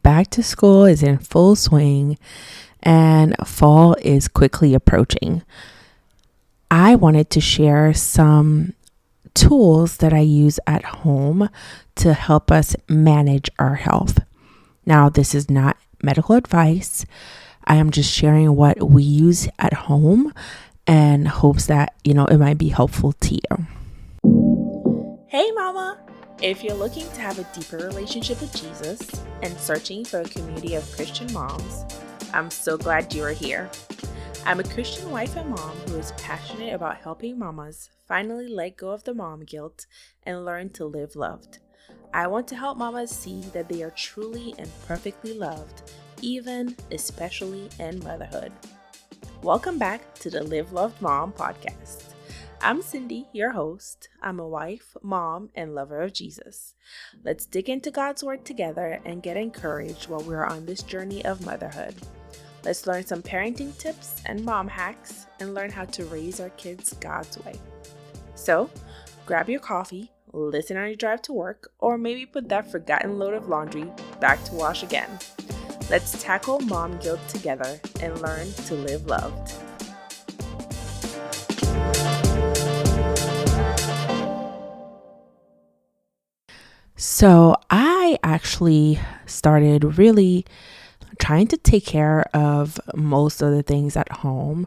back to school is in full swing and fall is quickly approaching. I wanted to share some tools that I use at home to help us manage our health. Now, this is not medical advice. I am just sharing what we use at home and hopes that, it might be helpful to you. Hey, Mama! If you're looking to have a deeper relationship with Jesus and searching for a community of Christian moms, I'm so glad you are here. I'm a Christian wife and mom who is passionate about helping mamas finally let go of the mom guilt and learn to live loved. I want to help mamas see that they are truly and perfectly loved, especially in motherhood. Welcome back to the Live Loved Mom podcast. I'm Cindy, your host. I'm a wife, mom, and lover of Jesus. Let's dig into God's Word together and get encouraged while we're on this journey of motherhood. Let's learn some parenting tips and mom hacks and learn how to raise our kids God's way. So, grab your coffee, listen on your drive to work, or maybe put that forgotten load of laundry back to wash again. Let's tackle mom guilt together and learn to live loved. So I actually started really trying to take care of most of the things at home.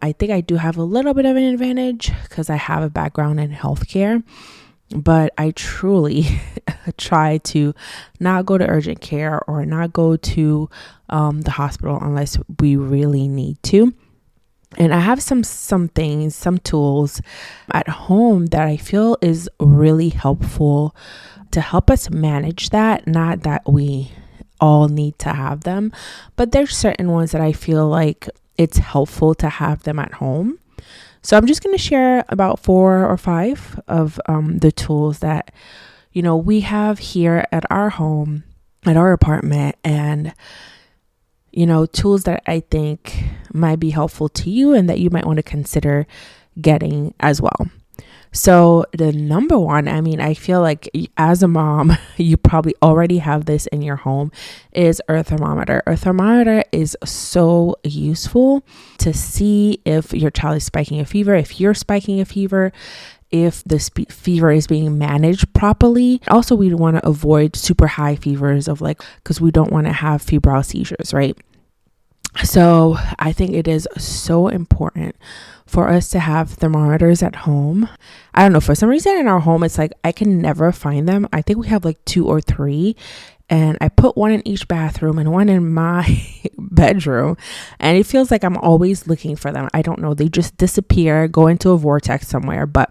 I think I do have a little bit of an advantage because I have a background in healthcare, but I truly try to not go to urgent care or not go to the hospital unless we really need to. And I have some things, some tools at home that I feel is really helpful to help us manage that. Not that we all need to have them, but there's certain ones that I feel like it's helpful to have them at home. So I'm just going to share about 4 or 5 of the tools that, we have here at our home, at our apartment, and tools that I think might be helpful to you and that you might want to consider getting as well. So the number one, I feel like as a mom, you probably already have this in your home, is a thermometer. A thermometer is so useful to see if your child is spiking a fever, if you're spiking a fever, if the fever is being managed properly. Also, we want to avoid super high fevers because we don't want to have febrile seizures, right? So I think it is so important for us to have thermometers at home. I don't know, for some reason in our home, it's like I can never find them. I think we have 2 or 3, and I put one in each bathroom and one in my bedroom, and it feels like I'm always looking for them. I don't know, they just disappear, go into a vortex somewhere, but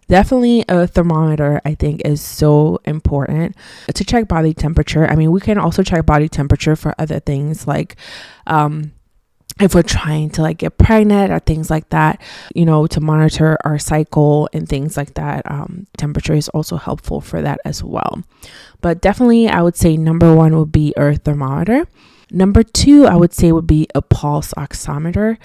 definitely a thermometer, I think, is so important to check body temperature. We can also check body temperature for other things like if we're trying to get pregnant or things like that, to monitor our cycle and things like that. Temperature is also helpful for that as well. But definitely, I would say number 1 would be a thermometer. Number 2, I would say would be a pulse oximeter.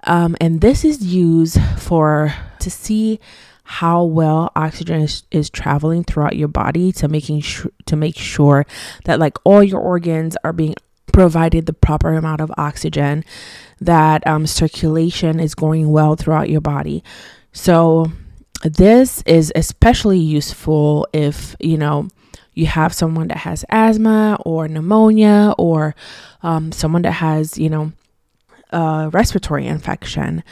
And this is used to see how well oxygen is traveling throughout your body to make sure that all your organs are being provided the proper amount of oxygen, that circulation is going well throughout your body. So this is especially useful if you have someone that has asthma or pneumonia or someone that has respiratory infection,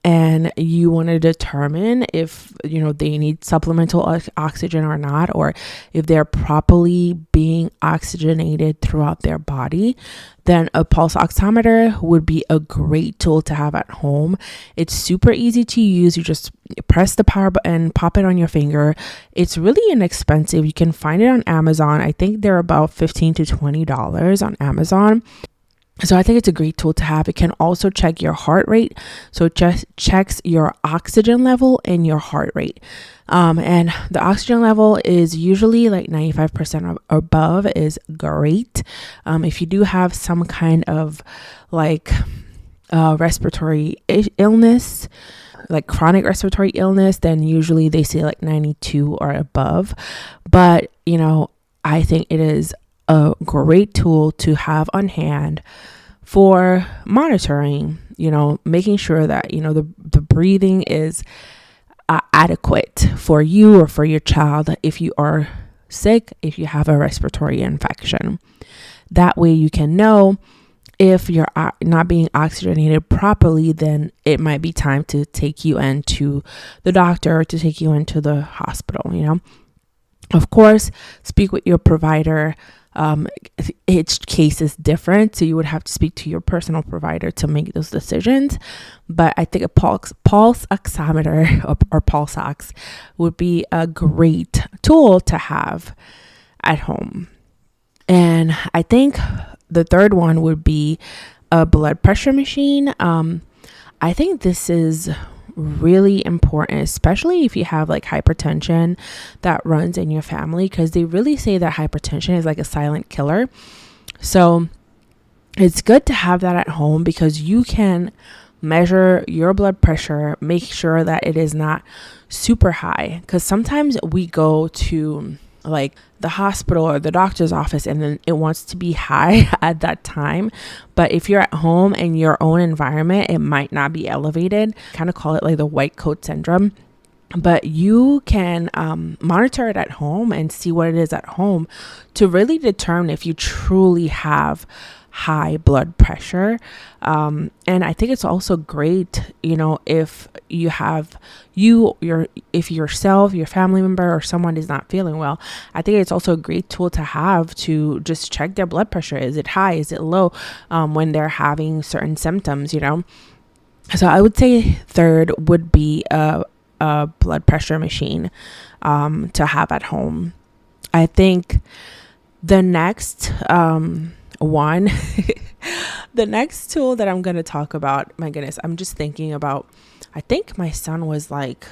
and you want to determine if they need supplemental oxygen or not, or if they're properly being oxygenated throughout their body, then a pulse oximeter would be a great tool to have at home. It's super easy to use. You just press the power button, pop it on your finger. It's really inexpensive. You can find it on Amazon. I think they're about $15 to $20 on Amazon. So I think it's a great tool to have. It can also check your heart rate. So it just checks your oxygen level and your heart rate. And the oxygen level is usually 95% or above is great. If you do have some kind of respiratory illness, chronic respiratory illness, then usually they say 92 or above. But, I think it is a great tool to have on hand for monitoring, making sure that, the breathing is adequate for you or for your child if you are sick, if you have a respiratory infection. That way you can know if you're not being oxygenated properly, then it might be time to take you into the doctor or to take you into the hospital. Of course, speak with your provider. Each case is different, so you would have to speak to your personal provider to make those decisions. But I think a pulse oximeter or pulse ox would be a great tool to have at home. And I think the third one would be a blood pressure machine. I think this is really important, especially if you have like hypertension that runs in your family, because they really say that hypertension is like a silent killer. So it's good to have that at home because you can measure your blood pressure, make sure that it is not super high, because sometimes we go to like the hospital or the doctor's office and then it wants to be high at that time. But if you're at home in your own environment, it might not be elevated. Kind of call it like the white coat syndrome. But you can monitor it at home and see what it is at home to really determine if you truly have high blood pressure. And I think it's also great, if you have if yourself, your family member, or someone is not feeling well, I think it's also a great tool to have to just check their blood pressure. Is it high? Is it low? When they're having certain symptoms, So I would say third would be a blood pressure machine to have at home. I think the next one, the next tool that I'm going to talk about, my goodness, I'm just thinking about, I think my son was like,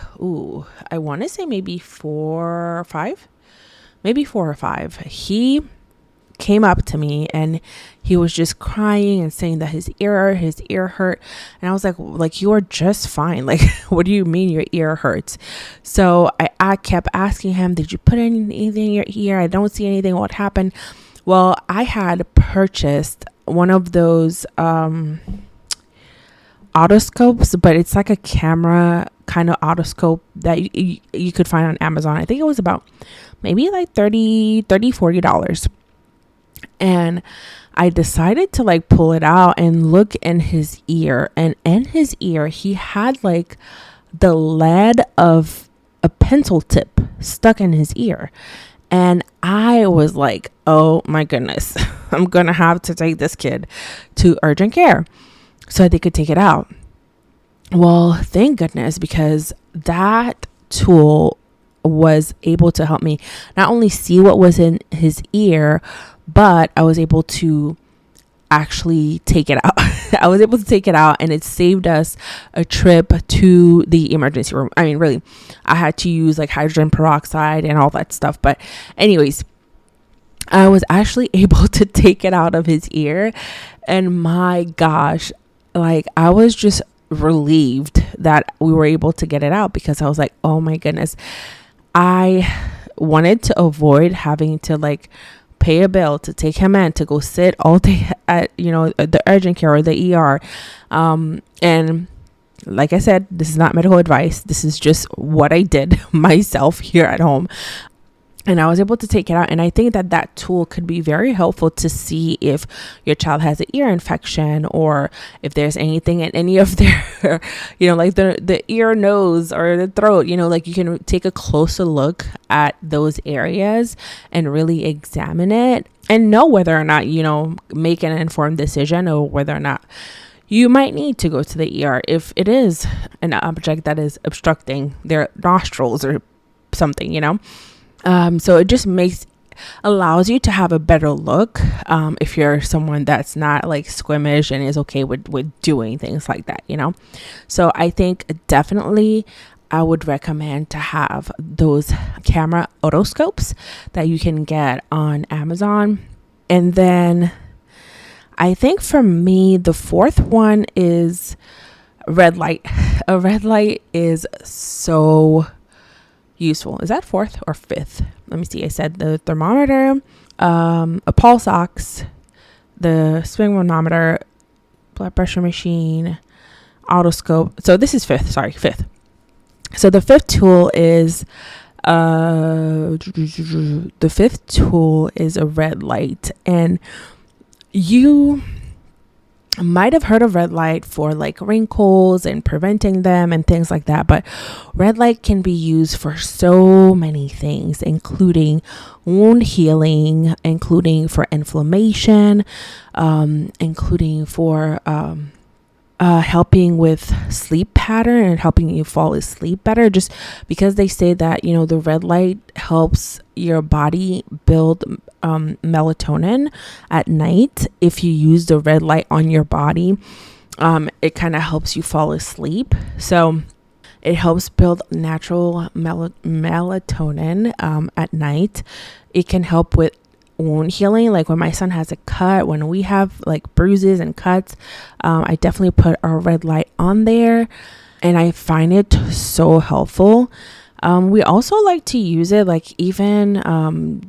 I want to say maybe 4 or 5. He came up to me and he was just crying and saying that his ear hurt. And I was like, you are just fine. Like, what do you mean your ear hurts? So I kept asking him, did you put anything in your ear? I don't see anything. What happened? Well, I had purchased one of those otoscopes, but it's like a camera kind of otoscope that you could find on Amazon. I think it was about maybe like $40. And I decided to like pull it out and look in his ear. And in his ear, he had like the lead of a pencil tip stuck in his ear. And I was like, oh my goodness, I'm going to have to take this kid to urgent care so they could take it out. Well, thank goodness, because that tool was able to help me not only see what was in his ear, but I was able to actually take it out. I was able to take it out, and it saved us a trip to the emergency room. I mean, really, I had to use like hydrogen peroxide and all that stuff. But anyways, I was actually able to take it out of his ear. And my gosh, like I was just relieved that we were able to get it out, because I was like, oh my goodness, I wanted to avoid having to like pay a bill to take him in to go sit all day at the urgent care or the ER. And like I said, this is not medical advice. This is just what I did myself here at home. And I was able to take it out. And I think that tool could be very helpful to see if your child has an ear infection, or if there's anything in any of their, like the ear, nose, or the throat, like you can take a closer look at those areas and really examine it and know whether or not, make an informed decision, or whether or not you might need to go to the ER if it is an object that is obstructing their nostrils or something, So it just allows you to have a better look if you're someone that's not like squeamish and is okay with doing things like that, So I think definitely I would recommend to have those camera otoscopes that you can get on Amazon. And then I think for me, the fourth one is red light. A red light is so useful. Is that fourth or fifth? Let me see. I said the thermometer, a pulse ox, the sphygmomanometer, blood pressure machine, otoscope. So this is fifth. So the fifth tool is a red light, and you might have heard of red light for like wrinkles and preventing them and things like that, but red light can be used for so many things, including wound healing, including for inflammation, including for helping with sleep pattern and helping you fall asleep better, just because they say that, you know, the red light helps your body build melatonin at night. If you use the red light on your body, it kind of helps you fall asleep. So it helps build natural melatonin at night. It can help with wound healing, like when my son has a cut, when we have like bruises and cuts, I definitely put our red light on there, and I find it so helpful. We also like to use it like even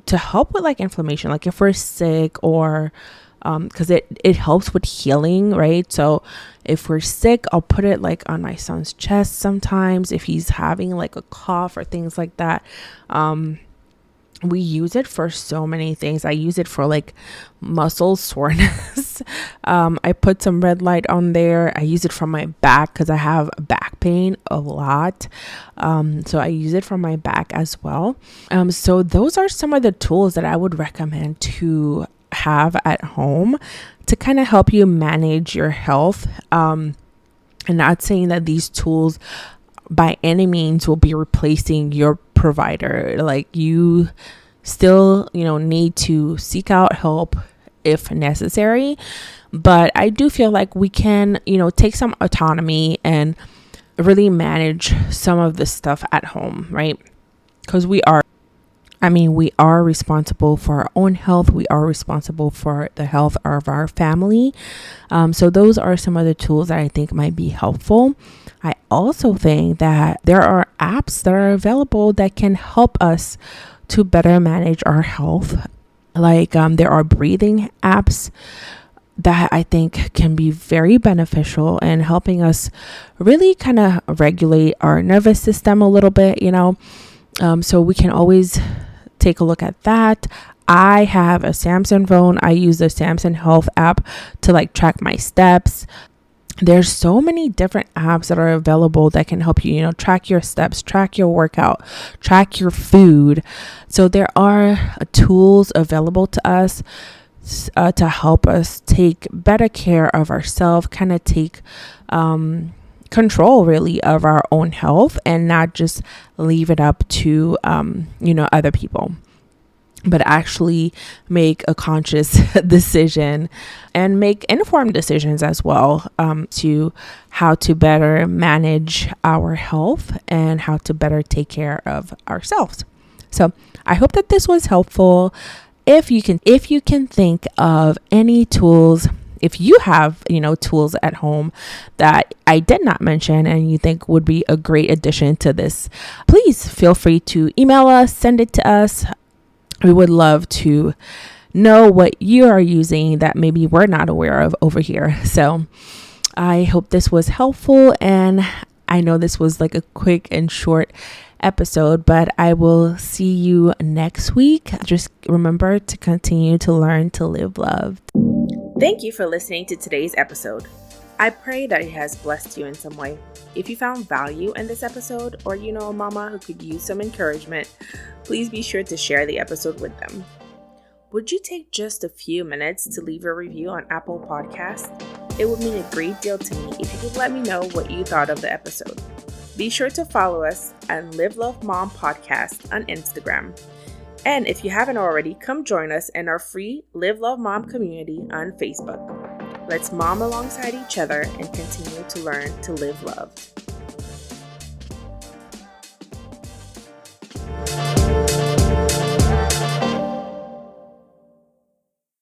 to help with like inflammation, like if we're sick, or because it helps with healing, right? So if we're sick, I'll put it like on my son's chest sometimes if he's having like a cough or things like that. We use it for so many things. I use it for like muscle soreness. I put some red light on there. I use it for my back because I have back pain a lot. So I use it for my back as well. So those are some of the tools that I would recommend to have at home to kind of help you manage your health. And not saying that these tools by any means will be replacing your provider. Like, you still, you know, need to seek out help if necessary, but I do feel like we can, you know, take some autonomy and really manage some of this stuff at home, right? Because we are responsible for our own health. We are responsible for the health of our family. So those are some of the tools that I think might be helpful. I also think that there are apps that are available that can help us to better manage our health. Like there are breathing apps that I think can be very beneficial in helping us really kind of regulate our nervous system a little bit, you know. So we can always take a look at that. I have a Samsung phone. I use the Samsung Health app to like track my steps. There's so many different apps that are available that can help you, you know, track your steps, track your workout, track your food. So there are tools available to us to help us take better care of ourselves, kind of take control really of our own health and not just leave it up to, you know, other people, but actually make a conscious decision and make informed decisions as well, to how to better manage our health and how to better take care of ourselves. So I hope that this was helpful. If you can think of any tools, if you have, you know, tools at home that I did not mention and you think would be a great addition to this, please feel free to email us, send it to us. We would love to know what you are using that maybe we're not aware of over here. So I hope this was helpful, and I know this was like a quick and short episode, but I will see you next week. Just remember to continue to learn to live loved. Thank you for listening to today's episode. I pray that it has blessed you in some way. If you found value in this episode, or you know a mama who could use some encouragement, please be sure to share the episode with them. Would you take just a few minutes to leave a review on Apple Podcasts? It would mean a great deal to me if you could let me know what you thought of the episode. Be sure to follow us at Live Love Mom Podcast on Instagram. And if you haven't already, come join us in our free Live Love Mom community on Facebook. Let's mom alongside each other and continue to learn to live loved.